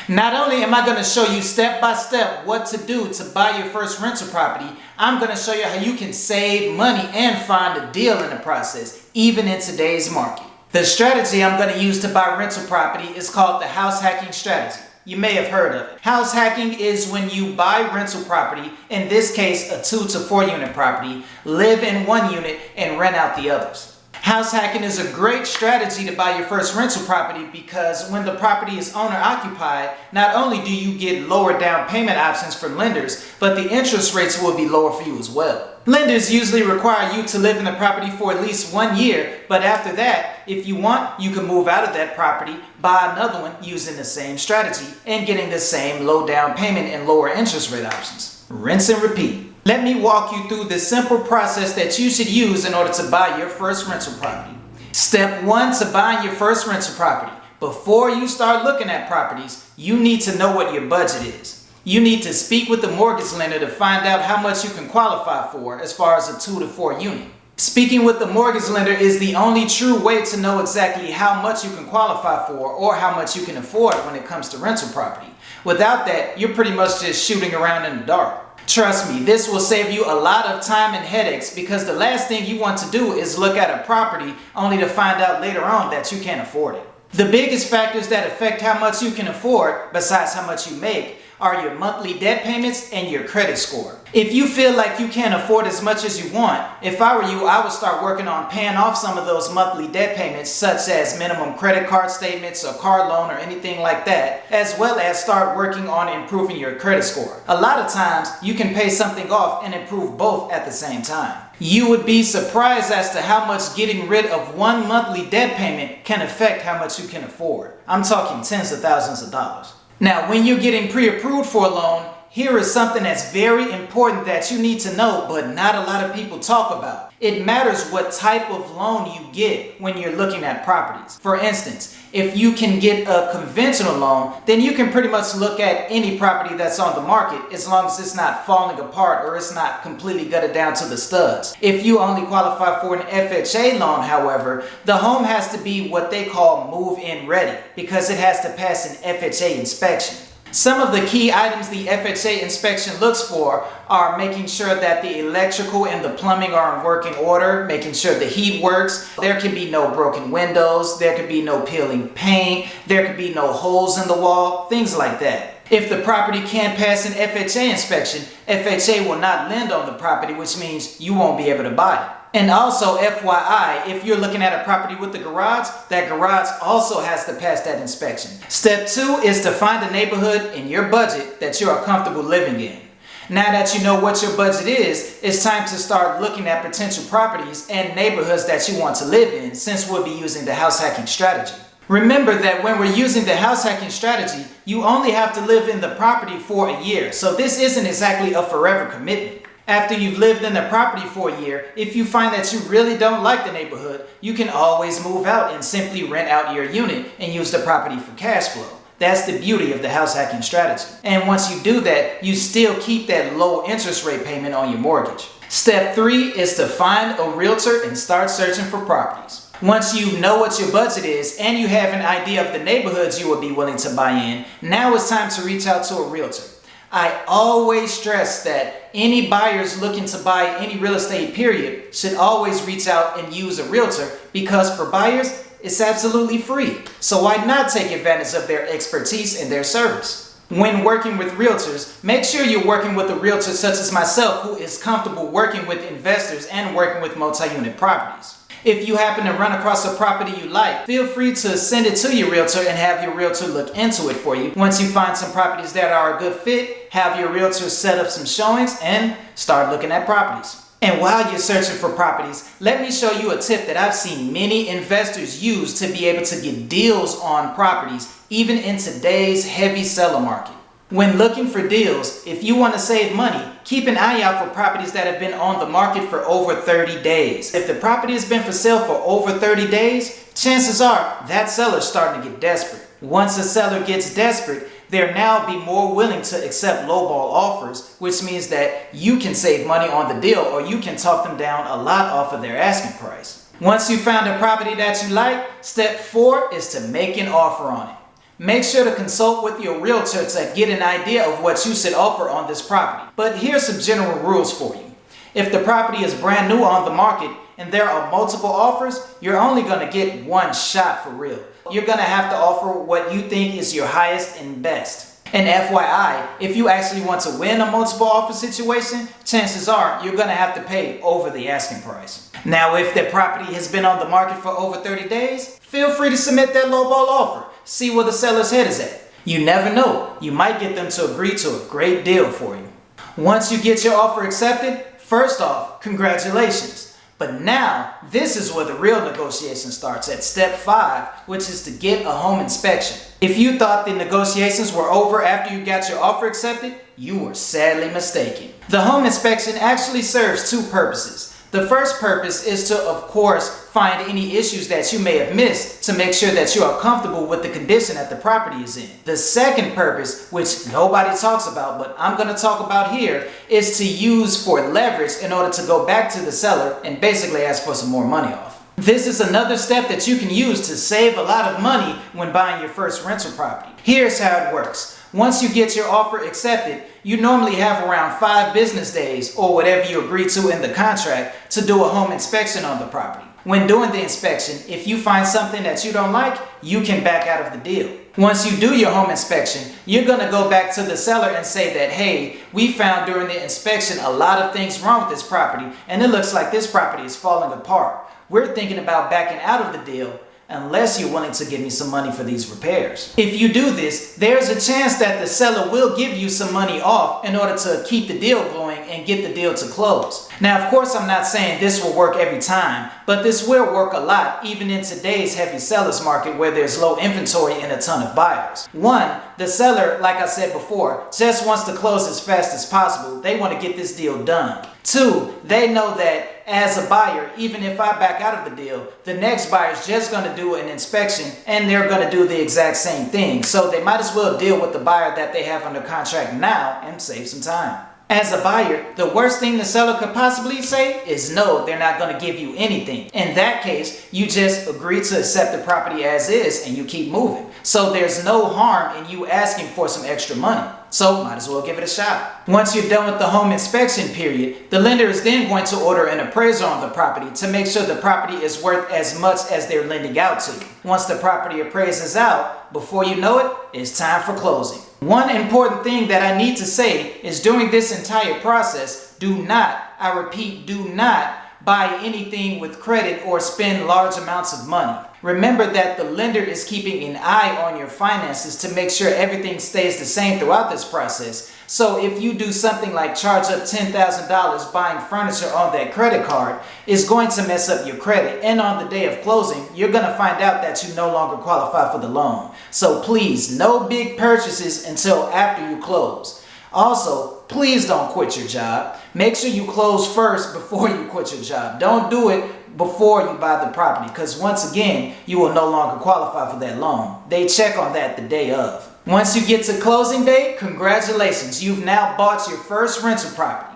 Not only am I going to show you step by step what to do to buy your first rental property, I'm going to show you how you can save money and find a deal in the process, even in today's market. The strategy I'm going to use to buy rental property is called the house hacking strategy. You may have heard of it. House hacking is when you buy rental property, in this case a 2 to 4 unit property, live in one unit and rent out the others. House hacking is a great strategy to buy your first rental property because when the property is owner occupied, not only do you get lower down payment options from lenders, but the interest rates will be lower for you as well. Lenders usually require you to live in the property for at least 1 year, but after that, if you want, you can move out of that property, buy another one using the same strategy and getting the same low down payment and lower interest rate options. Rinse and repeat. Let me walk you through the simple process that you should use in order to buy your first rental property. Step 1 to buying your first rental property. Before you start looking at properties, you need to know what your budget is. You need to speak with the mortgage lender to find out how much you can qualify for as far as a 2 to 4 unit. Speaking with the mortgage lender is the only true way to know exactly how much you can qualify for or how much you can afford when it comes to rental property. Without that, you're pretty much just shooting around in the dark. Trust me, this will save you a lot of time and headaches because the last thing you want to do is look at a property only to find out later on that you can't afford it. The biggest factors that affect how much you can afford, besides how much you make, are your monthly debt payments and your credit score. If you feel like you can't afford as much as you want, if I were you, I would start working on paying off some of those monthly debt payments, such as minimum credit card statements or car loan or anything like that, as well as start working on improving your credit score. A lot of times, you can pay something off and improve both at the same time. You would be surprised as to how much getting rid of one monthly debt payment can affect how much you can afford. I'm talking tens of thousands of dollars. Now, when you're getting pre-approved for a loan, here is something that's very important that you need to know, but not a lot of people talk about. It matters what type of loan you get when you're looking at properties. For instance, if you can get a conventional loan, then you can pretty much look at any property that's on the market as long as it's not falling apart or it's not completely gutted down to the studs. If you only qualify for an FHA loan, however, the home has to be what they call move-in ready because it has to pass an FHA inspection. Some of the key items the FHA inspection looks for are making sure that the electrical and the plumbing are in working order, making sure the heat works, there can be no broken windows, there can be no peeling paint, there can be no holes in the wall, things like that. If the property can't pass an FHA inspection, FHA will not lend on the property, which means you won't be able to buy it. And also, FYI, if you're looking at a property with a garage, that garage also has to pass that inspection. Step 2 is to find a neighborhood in your budget that you are comfortable living in. Now that you know what your budget is, it's time to start looking at potential properties and neighborhoods that you want to live in, since we'll be using the house hacking strategy. Remember that when we're using the house hacking strategy, you only have to live in the property for a year, so this isn't exactly a forever commitment. After you've lived in the property for a year, if you find that you really don't like the neighborhood, you can always move out and simply rent out your unit and use the property for cash flow. That's the beauty of the house hacking strategy. And once you do that, you still keep that low interest rate payment on your mortgage. Step 3 is to find a realtor and start searching for properties. Once you know what your budget is and you have an idea of the neighborhoods you would be willing to buy in, now it's time to reach out to a realtor. I always stress that any buyers looking to buy any real estate period should always reach out and use a realtor because for buyers, it's absolutely free. So why not take advantage of their expertise and their service? When working with realtors, make sure you're working with a realtor such as myself who is comfortable working with investors and working with multi-unit properties. If you happen to run across a property you like, feel free to send it to your realtor and have your realtor look into it for you. Once you find some properties that are a good fit, have your realtor set up some showings and start looking at properties. And while you're searching for properties, let me show you a tip that I've seen many investors use to be able to get deals on properties, even in today's heavy seller market. When looking for deals, if you want to save money, keep an eye out for properties that have been on the market for over 30 days. If the property has been for sale for over 30 days, chances are that seller's starting to get desperate. Once a seller gets desperate, they'll now be more willing to accept lowball offers, which means that you can save money on the deal or you can talk them down a lot off of their asking price. Once you found a property that you like, step 4 is to make an offer on it. Make sure to consult with your realtor to get an idea of what you should offer on this property. But here's some general rules for you. If the property is brand new on the market and there are multiple offers, you're only going to get one shot for real. You're going to have to offer what you think is your highest and best. And FYI, if you actually want to win a multiple offer situation, chances are you're going to have to pay over the asking price. Now, if the property has been on the market for over 30 days, feel free to submit that lowball offer. See where the seller's head is at. You never know, you might get them to agree to a great deal for you. Once you get your offer accepted, first off, congratulations. But now, this is where the real negotiation starts at step 5, which is to get a home inspection. If you thought the negotiations were over after you got your offer accepted, you were sadly mistaken. The home inspection actually serves 2 purposes. The first purpose is to, of course, find any issues that you may have missed to make sure that you are comfortable with the condition that the property is in. The second purpose, which nobody talks about, but I'm going to talk about here, is to use for leverage in order to go back to the seller and basically ask for some more money off. This is another step that you can use to save a lot of money when buying your first rental property. Here's how it works. Once you get your offer accepted, you normally have around 5 business days or whatever you agree to in the contract to do a home inspection on the property. When doing the inspection, if you find something that you don't like, you can back out of the deal. Once you do your home inspection, you're going to go back to the seller and say that, hey, we found during the inspection a lot of things wrong with this property, and it looks like this property is falling apart. We're thinking about backing out of the deal unless you're willing to give me some money for these repairs. If you do this, there's a chance that the seller will give you some money off in order to keep the deal going and get the deal to close. Now, of course, I'm not saying this will work every time, but this will work a lot even in today's heavy seller's market where there's low inventory and a ton of buyers. 1, the seller, like I said before, just wants to close as fast as possible. They want to get this deal done. 2, they know that as a buyer, even if I back out of the deal, the next buyer is just going to do an inspection and they're going to do the exact same thing. So they might as well deal with the buyer that they have under contract now and save some time. As a buyer, the worst thing the seller could possibly say is no, they're not going to give you anything. In that case, you just agree to accept the property as is and you keep moving. So there's no harm in you asking for some extra money. So might as well give it a shot. Once you're done with the home inspection period, the lender is then going to order an appraisal on the property to make sure the property is worth as much as they're lending out to you. Once the property appraises out, before you know it, it's time for closing. One important thing that I need to say is during this entire process, do not, I repeat, do not buy anything with credit or spend large amounts of money. Remember that the lender is keeping an eye on your finances to make sure everything stays the same throughout this process. So if you do something like charge up $10,000 buying furniture on that credit card, it's going to mess up your credit. And on the day of closing, you're going to find out that you no longer qualify for the loan. So please, no big purchases until after you close. Also, please don't quit your job. Make sure you close first before you quit your job. Don't do it before you buy the property, because once again, you will no longer qualify for that loan. They check on that the day of. Once you get to closing day, congratulations, you've now bought your first rental property.